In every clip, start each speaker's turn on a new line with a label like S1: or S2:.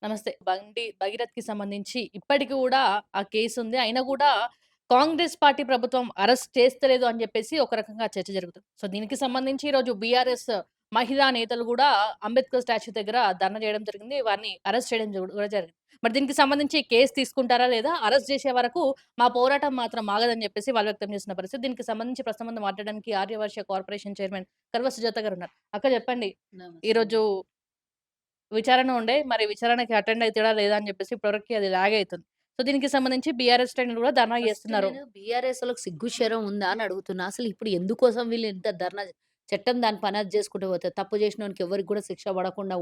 S1: నమస్తే. భగీరథ్‌కి సంబంధించి ఇప్పటికి గూడా ఆ కేసుంది. అయినా గూడా కాంగ్రెస్ పార్టీ ప్రభుత్వం అరెస్ట్ చేస్తలేదు అని జెప్పేసి ఒక రకంగా చర్చ జరుగుతుంది. సో, దీనికి సంబంధించి ఈరోజు బీఆర్ఎస్ మహిళా నేతలు గూడా అంబేద్కర్ స్టాచ్యూ దగ్గర ధర్నా జేయడం జరిగింది. వారిని అరెస్ట్ చేయడం గూడా జరిగింది. మరి దీనికి సంబంధించి కేస్ తీసుకుంటారా? లేదా? అరెస్ట్ జేసే వరకు మా పోరాటం మాత్రం ఆగదని జెప్పేసి వాళ్ళు వ్యక్తం చేస్తున్న పరిస్థితి. దీనికి సంబంధించి ప్రస్తుతం మనతో మాట్లాడడానికి ఆర్యవర్ష కార్పొరేషన్ చైర్మన్ కల్వ సుజాత గారున్నారు. అక్క చెప్పండి.
S2: నమస్తే
S1: ఈరోజు
S2: అండి.
S1: విచారణ ఉండే. మరి విచారణకి అటెండ్ అయితాడా లేదా అని జెప్పేసి ఇప్పటివరకి అది లాగ్ అయితుంది. సో, దీనికి సంబంధించి బీఆర్ఎస్ శ్రేణులు గూడా ధర్నా
S2: ఫస్ట్
S1: చేస్తున్నారు.
S2: నేను బీఆర్ఎస్‌ఓళ్ళకి సిగ్గు, శరం ఉందా అని అడుగుతున్నా. అసలు ఇప్పుడు ఎందుకోసం వీళ్ళు ఇంత ధర్నా చట్టం దాని పని అది చేసుకుంటూ పోతది. తప్పు చేసినోనికి ఎవరికి కూడా శిక్ష పడకుండా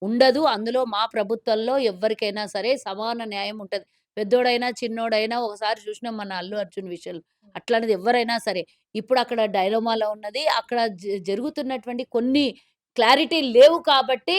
S2: ఉండదు. అందులో మా ప్రభుత్వంలో ఎవ్వరికైనా సరే సమాన న్యాయం ఉంటది. పెద్దోడైనా, చిన్నోడైనా ఒకసారి చూసినాం మన 'అల్లు అర్జున్' విషయంలో. అట్లాంటిది ఎవ్వరైనా సరే. ఇప్పుడు అక్కడ డైలమాలో ఉన్నది. అక్కడ జరుగుతున్నటువంటి కొన్ని క్లారిటీ లేవు కాబట్టి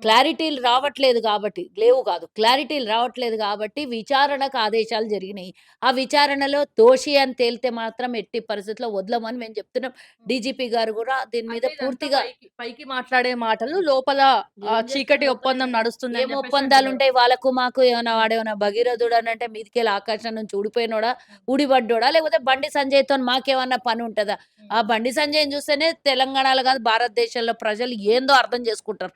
S2: క్లారిటీలు రావట్లేదు గాబట్టి, లేవు గాదు. క్లారిటీలు రావట్లేదు గాబట్టి విచారణకు ఆదేశాలు జరిగినాయి. ఆ విచారణలో దోషి అని తేలితే మాత్రం ఎట్టి పరిస్థితిలో వదలమని మేము చెప్తున్నాం. డీజీపీ గారు గూడా దీని మీద
S1: అంటే ఇదంతా
S2: పూర్తిగా
S1: పైకి పైకి మాట్లాడే మాటలు లోపల
S2: ఏం చేస్తారు
S1: చీకటి
S2: లోపల
S1: ఒప్పందం నడుస్తుంది
S2: ఏం
S1: అని జెప్పేసి అంటున్నారు.
S2: ఒప్పందాలుంటాయి వాళ్ళకు, మాకు ఏమన్నా
S1: హ్మ్.
S2: వాడేమన్నా భగీరథుడనంటే మీదికెళ్ళి ఆకాశం నుంచి ఊడిపోయినోడా?
S1: హ్మ్.
S2: ఊడిపడ్డోడా? లేకపోతే బండి సంజయ్‌తోని మాకేమన్నా పనుంటదా?
S1: హ్మ్.
S2: ఆ బండి సంజయ్‌ని చూస్తేనే తెలంగాణలో గాదు భారతదేశంలో ప్రజలు ఏందో అర్థం జేసుకుంటారు.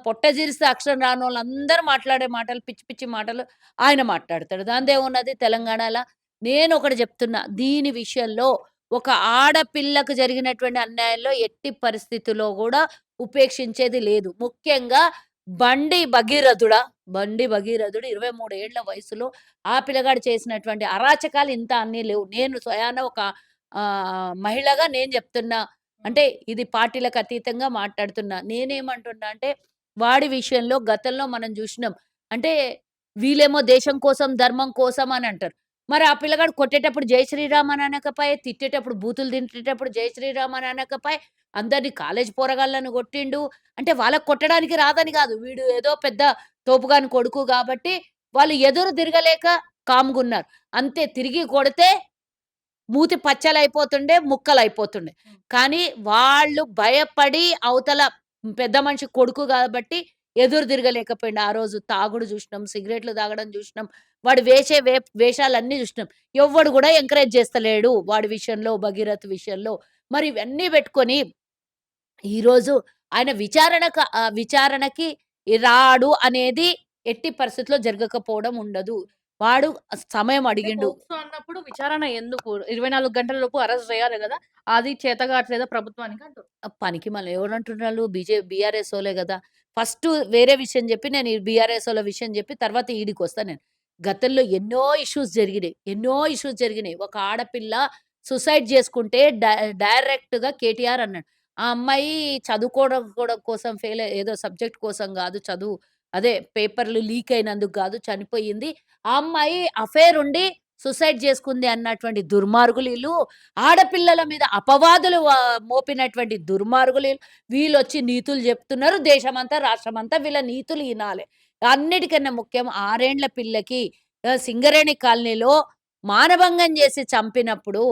S2: పొట్ట జీరిస్తే అక్షరం రానోళ్ళందరూ మాట్లాడే మాటలు పిచ్చి పిచ్చి మాటలు ఆయన మాట్లాడతాడు.
S1: హ్మ్.
S2: దాందేమున్నది తెలంగాణల? నేనొకటి జెప్తున్నా. దీని విషయంలో ఒక ఆడపిల్లకు జరిగినటువంటి అన్యాయంలో ఎట్టి పరిస్థితిలో గూడా ఉపేక్షించేది లేదు. ముఖ్యంగా బండి భగీరథుడా? బండి భగీరథుడు 23 ఏళ్ల వయసులో ఆ పిల్లగాడు చేసినటువంటి అరాచకాలు ఇంత అన్నీ లేవు. నేను స్వయాన ఒక మహిళగా నేను జెప్తున్నా.
S1: హ్మ్.
S2: అంటే ఇది పార్టీలకు అతీతంగా మాట్లాడుతున్నా. నేనేమంటున్నా అంటే, వాడి విషయంలో గతంలో మనం జూషినాం. అంటే వీళ్ళేమో దేశం కోసం, ధర్మం కోసం అని అంటారు. మరి ఆ పిల్లగాడు కొట్టేటప్పుడు జై శ్రీరామ్ అని అనకపోయే, తిట్టేటప్పుడు బూతులు తిట్టేటప్పుడు జై శ్రీరామ్ అని అనకపోయే, అందరిని కాలేజీ పోరగాళ్ళని కొట్టిండు. అంటే వాళ్ళకి కొట్టడానికి రాదని గాదు. వీడు ఏదో పెద్ద తోపుగాని కొడుకు గాబట్టి, వాళ్ళు ఎదురు తిరగలేక కామ్‌గున్నారు. అంతే తిరిగి కొడితే మూతి పచ్చలైపోతుండే, ముక్కలైపోతుండే.
S1: హ్మ్.
S2: కానీ వాళ్ళు భయపడి అవతల పెద్ద మనిషి కొడుకు గాబట్టి ఎదురు తిరగలేకపోయిండు. ఆ రోజు తాగుడు జూషినాం, సిగరెట్లు తాగడం జూషినాం. వాడు వేషే వేషాలన్నీ జూషినాం. ఎవ్వడు గూడా ఎంకరేజ్ జేస్తలేడు వాడి విషయంలో, భగీరథ్ విషయంలో. మరి ఇవన్నీ బెట్టుకొని ఈరోజు ఆయన విచారణకి రాడు అనేది ఎట్టి పరిస్థితిలో జరగకపోవడం ఉండదు. వాడు సమయం
S1: అంటే
S2: అడిగిండు.
S1: పోక్సో అన్నప్పుడు విచారణ ఎందుకు? 24 గంటల లోపు అరెస్ట్ చేయాలి గదా! అది చేత గాట్లేదా ప్రభుత్వానికి అంటున్నా.
S2: పనికి మళ్ళా ఎవరంటున్నారు? బీఆర్ఎసోళ్ళే గదా! ఫస్టు వేరే విషయం జెప్పి నేను ఈ బీఆర్ఎసోళ్ళ విషయం జెప్పి తర్వాత ఈడికొస్తా నేను. గతంలో ఎన్నో ఇష్యూస్ జరిగినాయి. ఎన్నో ఇష్యూస్ జరిగినాయి. ఒక ఆడపిల్ల సూసైడ్ జేసుకుంటే డైరెక్ట్‌గా కేటీఆర్ అన్నాడు. ఆ అమ్మాయి చదువుకోవడం కూడా కోసం ఏదో సబ్జెక్ట్ కోసం గాదు. అదే పేపర్‌లు లీక్ అయినందుకు గాదు చనిపోయింది. ఆ అమ్మాయి అఫైర్ ఉండి సూసైడ్ జేసుకుంది అన్నటువంటి దుర్మార్గులీళ్ళు. ఆడపిల్లల మీద అపవాదులు మోపినటువంటి దుర్మార్గులు వీళ్ళొచ్చి నీతులు జెప్తున్నారు. దేశమంతా, రాష్ట్రమంతా వీళ్ళ నీతులు ఇనాలే. అన్నిటికన్నా ముఖ్యం 6 ఏండ్ల పిల్లకి సింగరేణి కాలనీలో మానభంగం జేసి చంపినప్పుడు,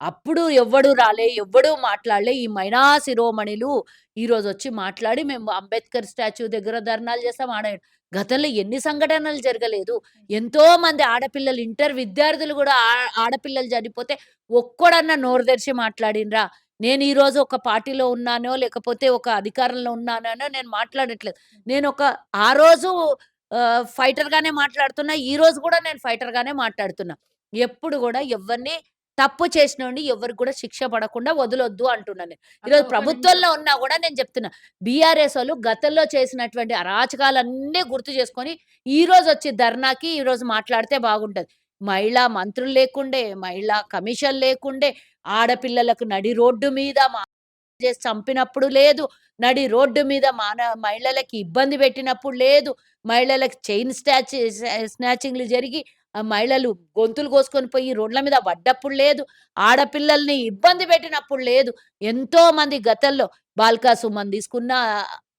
S2: అప్పుడు ఎవ్వడు రాలే, ఎవ్వడు మాట్లాడలే. ఈ మైనా శిరోమణిలు ఈరోజొచ్చి మాట్లాడి మేము అంబేద్కర్ స్టాచ్యూ దగ్గర ధర్నాలు చేస్తాం. గతంలో ఎన్ని సంఘటనలు జరగలేదు. ఎంతోమంది ఆడపిల్లలు విద్యార్థులు గూడా ఆడపిల్లలు చనిపోతే ఒక్కడన్నా నోరు తెరిచి మాట్లాడిండ్రా? నేను ఈరోజు ఒక పార్టీలో ఉన్నానో, లేకపోతే ఒక అధికారంలో ఉన్నాననో నేను మాట్లాడట్లేదు. నేనొక ఆ రోజు ఫైటర్‌గానే మాట్లాడుతున్నా. ఈ రోజు గూడా నేను ఫైటర్‌గానే మాట్లాడుతున్నా. ఎప్పుడు గూడా ఎవ్వరిని తప్పు చేసినోడిని ఎవ్వరికి కూడా శిక్ష పడకుండా వదలొద్దు అంటున్నా నేను.
S1: అక్క
S2: ఈరోజు
S1: ఒక్క నిమిషం.
S2: ప్రభుత్వంలో ఉన్నా గూడా నేను చెప్తున్నా. బీఆర్ఎసోళ్ళు గతంలో చేసినటువంటి అరాచకాలన్నీ గుర్తు చేసుకొని, ఈరోజొచ్చి ధర్నాకి ఈరోజు మాట్లాడితే బాగుంటది. మహిళా మంత్రులు లేకుండే, మహిళా కమిషన్ లేకుండే, ఆడపిల్లలకు నడి రోడ్డు మీద చేసి చంపినప్పుడు లేదు. నడి రోడ్డు మీద మహిళలకి ఇబ్బంది పెట్టినప్పుడు లేదు. మహిళలకి చైన్ స్నాచింగ్‌లు జరిగి మహిళలు గొంతులు కోసుకొని పోయి రోడ్ల మీద పడ్డప్పుడు లేదు. ఆడపిల్లల్ని ఇబ్బంది పెట్టినప్పుడు లేదు. ఎంతోమంది గతంలో బాల్కా సుమన్ తీసుకున్న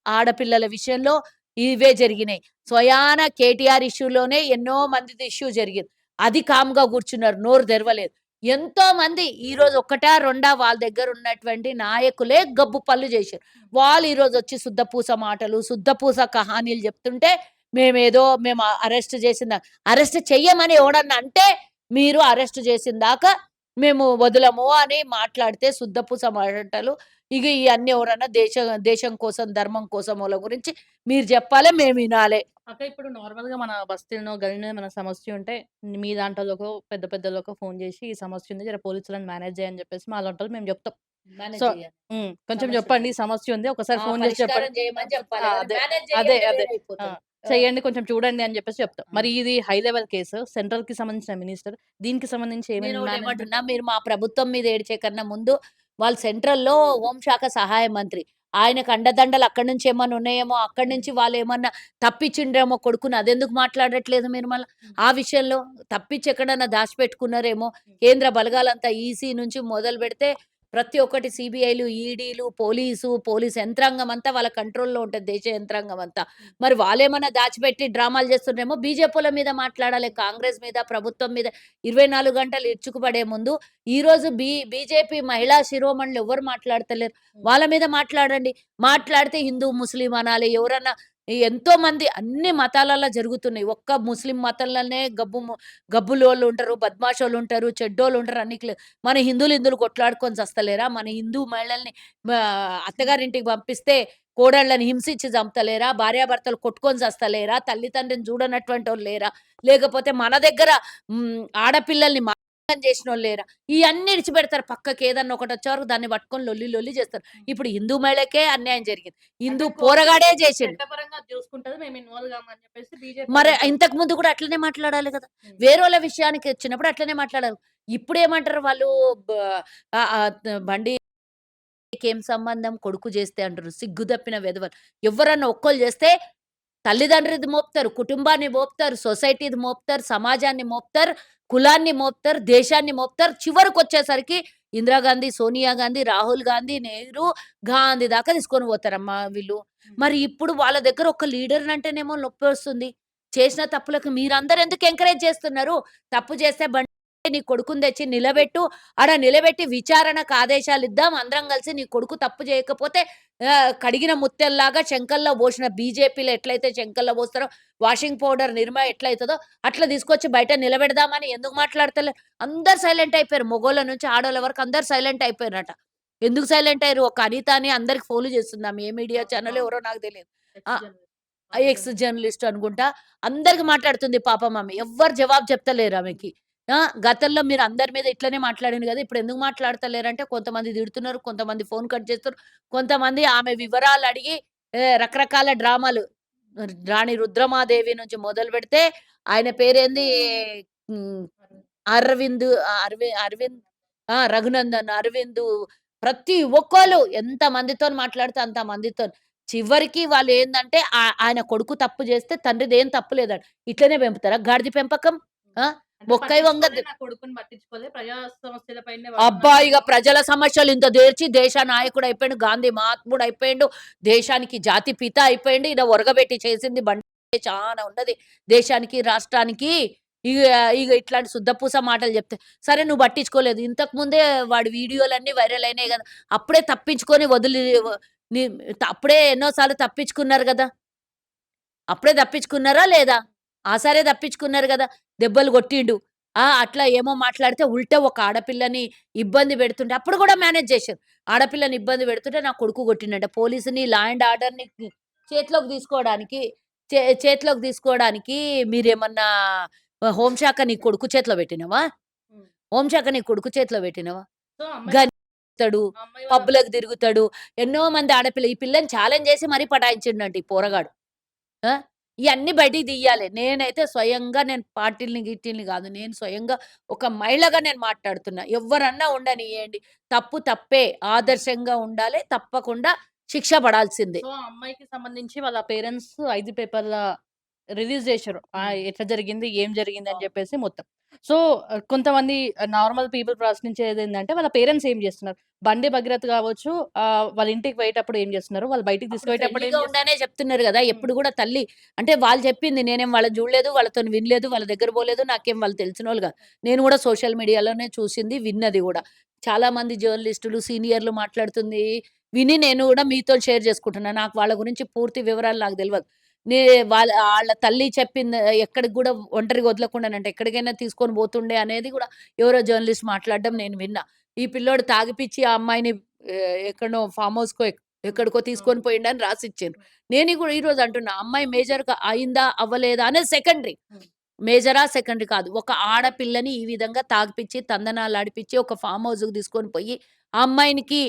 S2: ఆడపిల్లల విషయంలో ఇవే జరిగినాయి. స్వయాన కేటీఆర్ ఇష్యూలోనే ఎన్నో మందిది ఇష్యూ జరిగింది. అది కామ్‌గా కూర్చున్నారు. నోరు తెరవలేదు. ఎంతోమంది ఈరోజు ఒక్కటా, రెండా వాళ్ళ దగ్గరున్నటువంటి నాయకులే గబ్బు పనులు జేశారు. వాళ్ళు ఈరోజొచ్చి సుద్దపూస మాటలు, సుద్దపూస కహానీలు జెప్తుంటే, మేము అరెస్ట్ చేసిన అరెస్ట్ చెయ్యమని ఎవడన్నా అంటే, మీరు అరెస్ట్ చేసిన దాకా మేము వదలము అని మాట్లాడితే సుద్దపూస మాటలు. ఇగ ఇయన్నీ ఎవరన్నా దేశం కోసం, ధర్మం కోసమోళ్ళ గురించి మీరు జెప్పాలే, మేమినాలే.
S1: అక్క ఇప్పుడు నార్మల్‌గా మన బస్తీలనో, గల్లీలో ఏమైనా సమస్య ఉంటే మీ దాంటోళ్ళకో, పెద్ద పెద్దోళ్ళకో ఫోను జేసి ఈ సమస్య ఉంది. జర పోలీసులని మేనేజ్ జేయి అని జెప్పేసి మాలాంటోళ్ళు మేము జెప్తాం.
S2: మేనేజ్
S1: సో
S2: జేయాలి.
S1: కొంచెం
S2: సమస్య
S1: జెప్పండి ఈ సమస్య ఉంది. ఒకసారి ఫోను జేసి
S2: పరిష్కారం
S1: చెప్పండి.
S2: జేయమని జెప్పాలి గానీ,
S1: అదే.
S2: మేనేజ్
S1: అదే.
S2: జెయ్యంటే
S1: అదే. ఆ!
S2: వేరైపోతది. ఆ!
S1: చేయండి కొంచెం చూడండి అని జెప్పేసి చెప్తాం.
S2: ఆ!
S1: మరి ఇది హై లెవెల్ కేసు. సెంట్రల్‌కి సంబంధించిన మినిస్టర్. దీనికి సంబంధించి ఏమైనా మేనేజ్‌మెంట్
S2: నేనొకటేమంటున్నా, మీరు మా ప్రభుత్వం మీద ఏడిచే కన్నా ముందు, వాళ్ళు సెంట్రల్‌లో హోంశాఖ సహాయ మంత్రి. ఆయనకు అండదండలు అక్కడి నుంచి ఏమన్నా ఉన్నాయేమో, అక్కడి
S1: హ్మ్.
S2: నుంచి వాళ్ళేమన్నా తప్పిచ్చిండ్రేమో కొడుకుని, అదెందుకు మాట్లాడట్లేదు మీరు మళ్ళా?
S1: హ్మ్.
S2: ఆ విషయంలో తప్పిచ్చి ఎక్కడన్నా దాచిపెట్టుకున్నారేమో,
S1: హ్మ్.
S2: కేంద్ర బలగాలంతా ఈసీ నుంచి మొదలుబెడితే ప్రతి ఒక్కటి సీబీఐలు, ఈడీలు, పోలీస్ యంత్రాంగం అంతా వాళ్ళ కంట్రోల్‌లో ఉంటది, దేశ యంత్రాంగం అంతా.
S1: హ్మ్.
S2: మరి వాళ్ళేమన్నా దాచిపెట్టి డ్రామాలు చేస్తుండ్రేమో, బీజేపీ‌ల మీద మాట్లాడాలి,
S1: హ్మ్.
S2: కాంగ్రెస్ మీద, ప్రభుత్వం మీద 24 గంటలు ఇరుచుకుపడే ముందు, ఈరోజు బీజేపీ మహిళా శిరోమణులు ఎవ్వరు మాట్లాడతలేరు.
S1: హ్మ్.
S2: వాళ్ళ మీద మాట్లాడండి.
S1: హ్మ్.
S2: మాట్లాడితే హిందూ, ముస్లిం అనాలి. ఎవరన్నా ఎంతోమంది అన్ని మతాలల్ల జరుగుతున్నాయి. ఒక్క ముస్లిం మతంలోనే గబ్బులోళ్ళుంటరు, బద్మాషోళ్ళుంటరు, చెడ్డోళ్ళుంటరు మన హిందువులు కొట్లాడుకొని చస్తలేరా? మన హిందూ మహిళల్ని అత్తగారింటికి పంపిస్తే కోడళ్ళని హింసించి చంపుతలేరా? భార్యాభర్తలు కొట్టుకొని చస్తలేరా? తల్లితండ్రిని చూడనటువంటోళ్ళు లేరా? లేకపోతే మన దగ్గర ఆడపిల్లల్ని మారం చేసినోళ్ళు లేరా? ఇయన్నీ ఇడిచిపెడతారు. పక్కకేదన్నా ఒకటొచ్చేవరకు దాన్ని పట్టుకొని లొల్లి చేస్తారు.
S1: హ్మ్.
S2: ఇప్పుడు హిందూ మహిళకే అన్యాయం జరిగింది.
S1: అంటే
S2: హిందూ
S1: గవర్నమెంట్
S2: పోరగాడే
S1: వచ్చి
S2: చేసిండు.
S1: చట్టపరంగా చూసుకుంటది. మేము ఇన్వాల్వ్ గాము అని చెప్పేసి బీజేపీ
S2: మరి
S1: వాళ్ళంటారు.
S2: ఇంతకు ముందు కూడా అట్లనే మాట్లాడాలి గదా!
S1: హ్మ్.
S2: వేరోళ్ళ విషయానికొచ్చినప్పుడు అట్లనే మాట్లాడాలి. ఇప్పుడేమంటారు వాళ్ళు, బ ఆహ్, ఆహ్, "నీకేం సంబంధం? కొడుకు జేస్తే" అంటారు. సిగ్గు తప్పిన వెధవలు. ఎవ్వరన్నా ఒక్కళ్ళు జేస్తే తల్లిదండ్రిది మోపుతారు, కుటుంబాన్ని మోపుతారు, సొసైటీది మోపుతారు, సమాజాన్ని మోపుతారు, కులాన్ని మోపుతారు, దేశాన్ని మోపుతారు. చివరికొచ్చేసరికి ఇందిరాగాంధీ, సోనియా గాంధీ, రాహుల్ గాంధీ, నెహ్రూ, గాంధీ దాకా తీసుకొని పోతారమ్మా వీళ్ళు.
S1: హ్మ్.
S2: మరి ఇప్పుడు వాళ్ళ దగ్గర ఒక లీడర్‌నంటేనేమో నొప్పొస్తుంది. చేసిన తప్పులకు మీరందరూ ఎందుకు ఎంకరేజ్ చేస్తున్నారు? తప్పు చేస్తే నీ కొడుకుని తెచ్చి నిలబెట్టు. ఆడ నిలబెట్టి విచారణకు ఆదేశాలిద్దాం. అందరం కలిసి నీ కొడుకు తప్పు చేయకపోతే కడిగిన ముత్యంలాగా శంకల్లో పోసిన బీజేపీలో ఎట్లయితే శంకల్లో పోస్తారో, వాషింగ్ పౌడర్ నిర్మా ఎట్లయితదో అట్లా తీసుకొచ్చి బయట నిలబెడదామని ఎందుకు మాట్లాడతలే? అందరూ సైలెంట్ అయిపోయారు. మొగోళ్ళ నుంచి ఆడోళ్ళ వరకు అందరూ సైలెంట్ అయిపోయారట. ఎందుకు సైలెంట్ అయ్యారు? ఒక అనిత అని అందరికి ఫోన్లు చేస్తుంది. ఆమె ఏ మీడియా
S1: అవును.
S2: ఛానల్
S1: అవును.
S2: ఎవరో నాకు తెలీదు.
S1: ఎక్స్
S2: ఆ!
S1: జర్నలిస్ట్. పాత
S2: ఎక్స్
S1: జర్నలిస్ట్.
S2: జర్నలిస్ట్ అనుకుంటా. అందరికి మాట్లాడుతుంది పాపం ఆమె. ఎవ్వరు జవాబు చెప్తలేరు
S1: హ్మ్.
S2: ఆమెకి. గతంలో మీరు అందరి మీద ఇట్లనే మాట్లాడిండ్రు గదా! ఇప్పుడెందుకు మాట్లాడతలేరంటే కొంతమంది తిడుతున్నారు, కొంతమంది ఫోన్ కట్ చేస్తున్నారు, కొంతమంది ఆమె వివరాలడిగి రకరకాల డ్రామాలు. రాణి రుద్రమాదేవి నుంచి మొదలుపెడితే ఆయన పేరేంది? హ్మ్.
S1: అరవింద్.
S2: అరవింద్ అరవింద్ రఘునందన్, అరవింద్, ప్రతి ఒక్కళ్ళు ఎంతమందితోని మాట్లాడితే అంతమందితోని. చివరికి వాళ్ళేందంటే ఆయన కొడుకు తప్పు చేస్తే తండ్రిదేం తప్పు లేదంట. ఇట్లనే పెంపుతారా గాడిద పెంపకం?
S1: హ్మ్.
S2: ఆ!
S1: అంటే
S2: మొక్కై
S1: పట్టించుకోలే.
S2: వంగద్దు.
S1: నా కొడుకుని పట్టించుకోలే. ప్రజా సమస్యల పైనే
S2: అబ్బా!
S1: పడుతున్నాడు.
S2: ఇగ ప్రజల సమస్యలు ఇంత దేర్చి దేశ నాయకుడయిపోయిండు. గాంధీ మహాత్ముడయిపోయిండు. దేశానికి జాతి పిత అయిపోయిండు. ఈయన ఒరగబెట్టి చేసింది చానా ఉన్నది. దేశానికి, రాష్ట్రానికి. ఇగ ఇగ ఇట్లాంటి సుద్దపూస మాటలు చెప్తే, సరే నువ్వు పట్టించుకోలేదు. ఇంతకు ముందే వాడి వీడియోలన్నీ వైరల్ అయినాయి గదా! అప్పుడే తప్పించుకొని వదిలి వ ని అప్పుడే ఎన్నో సార్లు తప్పించుకున్నారు గదా! అప్పుడే తప్పించుకున్నారా లేదా? సరే తప్పించుకున్నారు గదా! దెబ్బలు కొట్టిండు. అట్లా ఏమో మాట్లాడితే ఉల్టా ఒక ఆడపిల్లని ఇబ్బంది పెడుతుంటే అప్పుడు గూడా మేనేజ్ జేశారు. ఆడపిల్లని ఇబ్బంది పెడుతుంటే నా కొడుకు కొట్టిండంట. పోలీసుని, లా అండ్ ఆర్డర్‌ని చేతిలోకి తీసుకోవడానికి చేతిలోకి తీసుకోవడానికి మీరేమన్నా హోంశాఖ నీ కొడుకు చేతిలో పెట్టినవా?
S1: హ్మ్.
S2: హోంశాఖ నీ కొడుకు చేతిలో పెట్టినవా?
S1: సో, అమ్మాయి వాళ్ళ
S2: గనిస్తాడు,
S1: ఆ అమ్మాయి వాళ్ళ
S2: పబ్బులకు తిరుగుతాడు. ఎన్నో మంది ఆడపిల్ల ఈ పిల్లని ఛాలెంజ్ చేసి మరీ పటాయించిండంట ఈ పోరగాడు. ఆ! ఇయన్నీ బయటికి తియ్యాలి. నేనైతే స్వయంగా నేను పార్టీలని, గీటీలని గాదు. నేను స్వయంగా ఒక మహిళగా నేను మాట్లాడుతున్నా. ఎవ్వరన్నా ఉండనియ్యండి. తప్పు తప్పే.
S1: హ్మ్.
S2: ఆదర్శంగా ఉండాలి. తప్పకుండా శిక్ష పడాల్సిందే.
S1: సో, ఆ అమ్మాయికి సంబంధించి వాళ్ళ పేరెంట్స్ 5 పేపర్‌ల రిలీజ్ జేశారు.
S2: హ్మ్.
S1: ఎట్లా జరిగింది? ఏం జరిగిందని
S2: అవును.
S1: జెప్పేసి మొత్తం. సో, కొంతమంది నార్మల్ పీపుల్ ప్రశ్నించేదేందంటే వాళ్ళ పేరెంట్స్ ఏం జేస్తున్నారు? బండి భగీరథ్ గావచ్చు వాళ్ళ ఇంటికి పోయేటప్పుడు ఏం జేస్తున్నారు? వాళ్ళు బయటికి
S2: అప్పుడు
S1: తీసుకుపోయేటప్పుడు ఏం
S2: ఫ్రెండ్లీగా
S1: జేస్తున్నారు?
S2: ఉండనే చెప్తున్నారు గదా!
S1: హ్మ్.
S2: ఎప్పుడు గూడా తల్లి అంటే వాళ్ళు చెప్పింది నేనేం వాళ్ళని జూడలేదు, వాళ్ళతోని వినలేదు, వాళ్ళ దగ్గర పోలేదు. నాకేం వాళ్ళు తెలిసినోళ్ళు గాదు. నేను గూడా సోషల్ మీడియాలోనే చూసింది, విన్నది గూడా. చాలా మంది జర్నలిస్టులు, సీనియర్‌లు మాట్లాడుతుంది విని నేను గూడా మీతోని షేర్ చేసుకుంటున్నా. నాకు వాళ్ళ గురించి పూర్తి వివరాలు నాకు తెలవదు. నే ఆళ్ళ తల్లి చెప్పింది ఎక్కడికి గూడా ఒంటరిగా వదలకుండానంట ఎక్కడికైనా తీసుకొని పోతుండే అనేది గూడా ఎవరో జర్నలిస్ట్ మాట్లాడడం నేను విన్నా. ఈ పిల్లోడు తాగిపిచ్చి ఆ అమ్మాయిని ఎక్కడనో ఫార్మ్ హౌస్‌కో ఎక్కడికో తీసుకొని
S1: అవును.
S2: పోయిండని రాసిచ్చిండ్రు. నేను గూడా ఈరోజు అంటున్నా అమ్మాయి మేజర్‌గా అయిందా? అవ్వలేదా? అనేది సెకండరీ.
S1: హ్మ్.
S2: మేజరా? సెకండరీ కాదు. ఒక ఆడపిల్లని ఈ విధంగా తాగిపిచ్చి, తందనాలాడిపిచ్చి, ఒక ఫార్మ్ హౌస్‌కి తీసుకొని పోయి, ఆ అమ్మాయినికి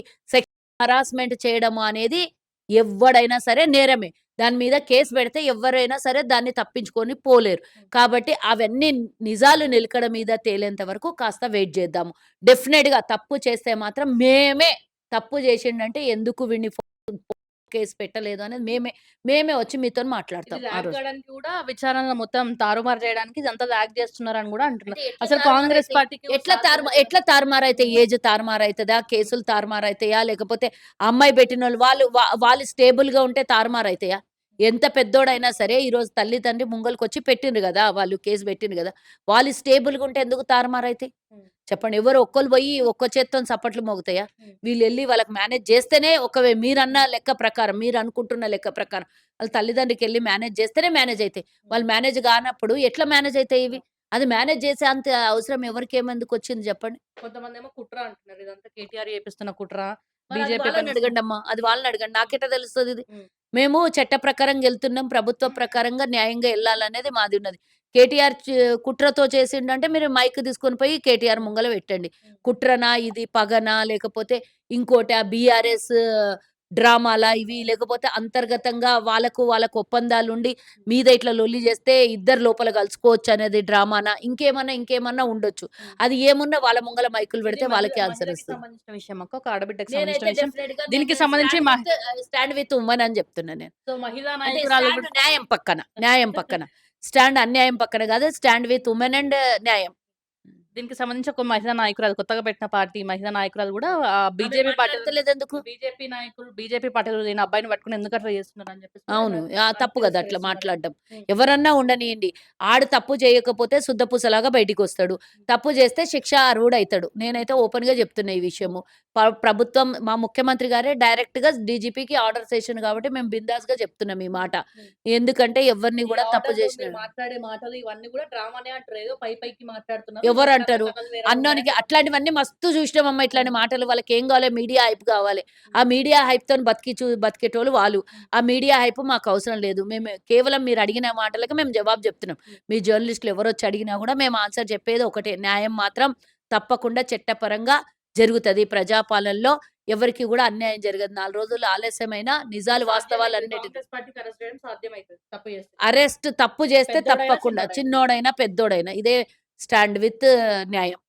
S2: హరాస్మెంట్ చేయడము అనేది ఎవ్వడైనా సరే నేరమే. దాని మీద కేస్ పెడితే ఎవ్వరైనా సరే దాన్ని తప్పించుకొని పోలేరు.
S1: హ్మ్.
S2: కాబట్టి అవన్నీ నిజాలు నిలకడ మీద తేలేంత వరకు కాస్త వెయిట్ చేద్దాము. డెఫినెట్‌గా తప్పు చేస్తే మాత్రం మేమే తప్పు చేసిండంటే ఎందుకు వీడిని కేస్ పెట్టలేదు అనేది మేమే వచ్చి మీతోని
S1: ఇది
S2: మాట్లాడతాం ఆ
S1: లాగ్
S2: రోజు.
S1: కాడానికి గూడా విచారణ మొత్తం తారుమారు చేయడానికి ఇదంతా లాగ్ చేస్తున్నారని గూడా
S2: అంటే
S1: అంటున్నారు.
S2: ఎట్లా
S1: అసలు కాంగ్రెస్
S2: తారుమారైతాయి?
S1: పార్టీకి సాధ్యమే
S2: ఎట్లా తారుమారైతాయి? ఏజ్ తారుమారైతదా? కేసులు తారుమారైతాయా? లేకపోతే అమ్మాయి పెట్టినోళ్ళు వాళ్ళు స్టేబుల్‌గా ఉంటే తారుమారైతాయా? ఎంత పెద్దోడైనా సరే ఈరోజు తల్లి, తండ్రి ముంగలకొచ్చి పెట్టిండ్రు గదా! వాళ్ళు కేస్ పెట్టిండ్రు గదా! వాళ్ళు స్టేబుల్‌గా ఉంటే ఎందుకు తారుమారైతాయి?
S1: హ్మ్.
S2: చెప్పండి. ఎవరో ఒక్కళ్ళు బోయి ఒక్క చేత్తోని సప్పట్లు మోగుతాయా?
S1: హ్మ్.
S2: వీళ్ళెళ్లి వాళ్ళకి మేనేజ్ జేస్తేనే మీరన్న లెక్క ప్రకారం, మీరనుకుంటున్న లెక్క ప్రకారం ఆళ్ళ తల్లిదండ్రులకెళ్లి మేనేజ్ జేస్తేనే మేనేజ్ అయితాయి.
S1: హ్మ్.
S2: వాళ్ళు మేనేజ్ గానప్పుడు ఎట్లా మేనేజ్ అయితాయి ఇవి? అది మేనేజ్ చేసే అంత అవసరం ఎవరికేమెందుకొచ్చింది జెప్పండి?
S1: కొంతమందేమో కుట్ర అంటున్నారు. ఇదంతా కేటీఆర్ చేపిస్తున్న కుట్ర.
S2: మరది
S1: బీజేపీ
S2: వాళ్ళని
S1: పైన
S2: అడగండమ్మా. అది
S1: హ్మ్.
S2: వాళ్ళని అడగండి. నాకెట్టా తెలుస్తదిది?
S1: హ్మ్.
S2: మేము చట్ట ప్రకారంగెళ్తున్నాం. ప్రభుత్వ ప్రకారంగా న్యాయంగా ఎళ్ళాలనేది మాదున్నది. కేటీఆర్ కుట్రతో చేసిండంటే మీరు మైక్ తీసుకొని పోయి కేటీఆర్
S1: హ్మ్.
S2: ముంగల పెట్టండి.
S1: హ్మ్.
S2: కుట్రనా? ఇది పగనా? లేకపోతే ఇంకోటా? బీఆర్ఎస్ డ్రామాలా ఇవి? లేకపోతే అంతర్గతంగా వాళ్ళకు ఒప్పందాలుండి మీద ఇట్లా లొల్లి చేస్తే ఇద్దరు లోపల కలుసుకోవచ్చనేది డ్రామానా? ఇంకేమన్నా ఉండొచ్చు.
S1: హ్మ్.
S2: అది ఏమున్నా వాళ్ళ ముంగల మైకులు
S1: ఇది
S2: పెడితే వాళ్ళకే
S1: మహిళకి
S2: ఆన్సరొస్తది.
S1: సంబంధించిన విషయం అక్క. ఒక ఆడబిడ్డకి సంబంధించిన
S2: నేనైతే
S1: విషయం.
S2: డెఫినిట్‌గా
S1: దీనికి సంబంధించి
S2: స్టాండ్ విత్ వుమన్ అని చెప్తున్నా నేను.
S1: సో, మహిళా
S2: అంటే
S1: నాయకురాలు
S2: స్టాండ్
S1: గూడా
S2: న్యాయం పక్కన. న్యాయం పక్కన. స్టాండ్ అన్యాయం పక్కన కాదు. స్టాండ్ విత్ వుమెన్ అండ్ న్యాయం.
S1: దీనికి సంబంధించి ఒక మహిళా నాయకురాలు కొత్తగా పెట్టిన పార్టీ మహిళా నాయకురాలు గూడా
S2: ఆమె
S1: బీజేపీ పార్టీ
S2: మాట్లాడతలేదెందుకు?
S1: బీజేపీ పార్టీలో లేని అబ్బాయిని పట్టుకొని ఎందుకు అట్లా చేస్తున్నారని చెప్పేసి కూడా
S2: అవును.
S1: ఆమె
S2: తప్పు గదా! అట్లా
S1: తిరస్కరిస్తున్నారు.
S2: మాట్లాడడం.
S1: హ్మ్.
S2: ఎవరన్నా ఉండనీయండి. ఆడు తప్పు చేయకపోతే సుద్దపూసలాగా బయటికొస్తాడు. తప్పు చేస్తే శిక్ష అర్హుడయితాడు. నేనైతే ఓపెన్‌గా చెప్తున్నా ఈ
S1: హ్మ్.
S2: విషయము. ప్రభుత్వం మా ముఖ్యమంత్రి గారే డైరెక్ట్‌గా డీజీపీకి ఆర్డర్స్ ఏషిండు కాబట్టి మేము బిందాస్‌గా చెప్తున్నాం ఈ
S1: హ్మ్.
S2: మాట.
S1: హ్మ్.
S2: ఎందుకంటే ఎవరిని
S1: ఈ
S2: గూడా తప్పు
S1: ఆర్డర్‌లో
S2: చేసిన
S1: మీరు మాట్లాడే మాటలు ఇవన్నీ గూడా డ్రామానే అంటారు. ఏదో పైకి మాట్లాడుతున్నారు. లోపల
S2: ఎవరంటారు?
S1: కథలు వేరే
S2: అన్నోనికి
S1: ఉన్నాయని
S2: అట్లాంటివన్నీ మస్తు జూసినామమ్మ
S1: హ్మ్.
S2: ఇట్లాంటి మాటలు. వాళ్ళకేం గావాలి మీడియా హైప్ గావాలి. ఆ
S1: హ్మ్.
S2: మీడియా హైప్‌తోని బతికేటోళ్ళు వాళ్ళు.
S1: హ్మ్.
S2: ఆ మీడియా హైప్ మాకవసరం లేదు. మేము కేవలం మీరడిగిన మాటలకి మేము జవాబు జెప్తున్నాం.
S1: హ్మ్.
S2: మీ జర్నలిస్ట్‌లు ఎవరొచ్చి అడిగినా గూడా మేము ఆన్సర్ చెప్పేది ఒకటే. న్యాయం మాత్రం తప్పకుండా చట్టపరంగా జరుగుతది. ప్రజాపాలనలో ఎవరికీ గూడా అన్యాయం జరగదు. 4 రోజులు ఆలస్యమైనా
S1: ఇది
S2: నిజాలు
S1: సాధ్యమైతది.
S2: వాస్తవాలన్నిటిని
S1: కాంగ్రెస్ పార్టీకి అరెస్ట్ చేయడం సాధ్యమైతది. తప్పు చేస్తే.
S2: తప్పు జేస్తే
S1: పెద్దోడైనా,
S2: తప్పకుండా
S1: చిన్నోడైనా.
S2: చిన్నోడైనా, పెద్దోడైనా ఇదే స్టాండ్ విత్ న్యాయం.